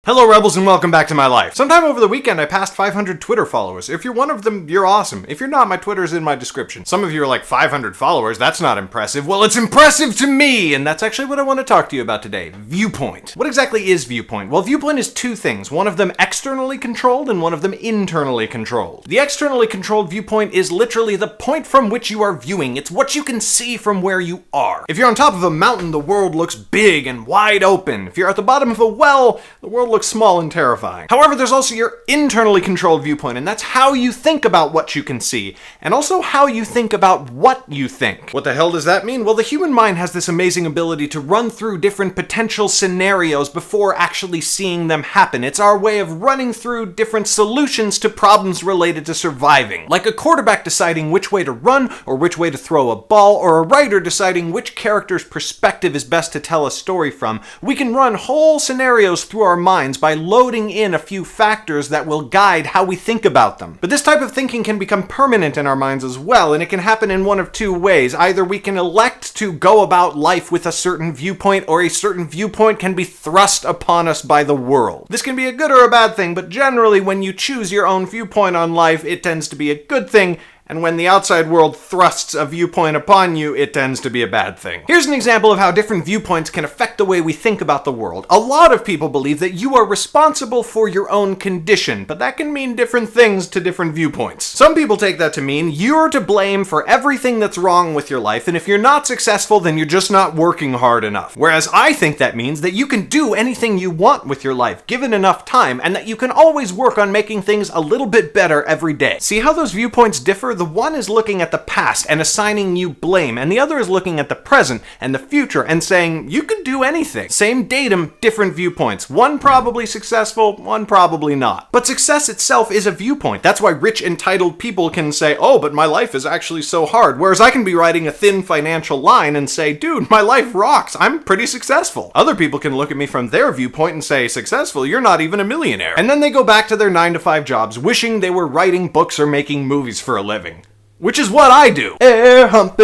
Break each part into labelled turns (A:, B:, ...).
A: Hello Rebels and welcome back to my life. Sometime over the weekend I passed 500 Twitter followers. If you're one of them, you're awesome. If you're not, my Twitter's in my description. Some of you are like, 500 followers? That's not impressive. Well, it's impressive to me! And that's actually what I want to talk to you about today. Viewpoint. What exactly is Viewpoint? Well, Viewpoint is two things. One of them externally controlled and one of them internally controlled. The externally controlled viewpoint is literally the point from which you are viewing. It's what you can see from where you are. If you're on top of a mountain, the world looks big and wide open. If you're at the bottom of a well, the world looks small and terrifying. However, there's also your internally controlled viewpoint, and that's how you think about what you can see, and also how you think about what you think. What the hell does that mean? Well, the human mind has this amazing ability to run through different potential scenarios before actually seeing them happen. It's our way of running through different solutions to problems related to surviving. Like a quarterback deciding which way to run, or which way to throw a ball, or a writer deciding which character's perspective is best to tell a story from. We can run whole scenarios through our minds by loading in a few factors that will guide how we think about them. But this type of thinking can become permanent in our minds as well, and it can happen in one of two ways. Either we can elect to go about life with a certain viewpoint, or a certain viewpoint can be thrust upon us by the world. This can be a good or a bad thing, but generally when you choose your own viewpoint on life, it tends to be a good thing. And when the outside world thrusts a viewpoint upon you, it tends to be a bad thing. Here's an example of how different viewpoints can affect the way we think about the world. A lot of people believe that you are responsible for your own condition, but that can mean different things to different viewpoints. Some people take that to mean you're to blame for everything that's wrong with your life, and if you're not successful, then you're just not working hard enough. Whereas I think that means that you can do anything you want with your life, given enough time, and that you can always work on making things a little bit better every day. See how those viewpoints differ? The one is looking at the past and assigning you blame, and the other is looking at the present and the future and saying, you could do anything. Same datum, different viewpoints. One probably successful, one probably not. But success itself is a viewpoint. That's why rich, entitled people can say, oh, but my life is actually so hard. Whereas I can be writing a thin financial line and say, dude, my life rocks. I'm pretty successful. Other people can look at me from their viewpoint and say, successful? You're not even a millionaire. And then they go back to their 9-to-5 jobs, wishing they were writing books or making movies for a living. Which is what I do. Airhumping.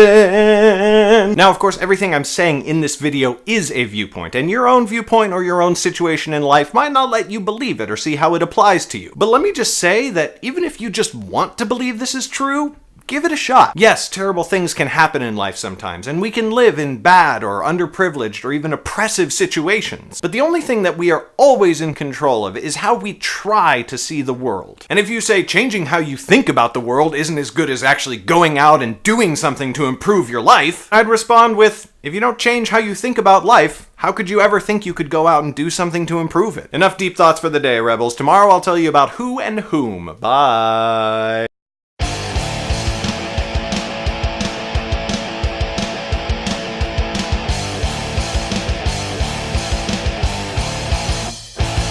A: Now, of course, everything I'm saying in this video is a viewpoint, and your own viewpoint or your own situation in life might not let you believe it or see how it applies to you. But let me just say that even if you just want to believe this is true, give it a shot. Yes, terrible things can happen in life sometimes, and we can live in bad or underprivileged or even oppressive situations. But the only thing that we are always in control of is how we try to see the world. And if you say changing how you think about the world isn't as good as actually going out and doing something to improve your life, I'd respond with, if you don't change how you think about life, how could you ever think you could go out and do something to improve it? Enough deep thoughts for the day, Rebels. Tomorrow I'll tell you about who and whom. Bye.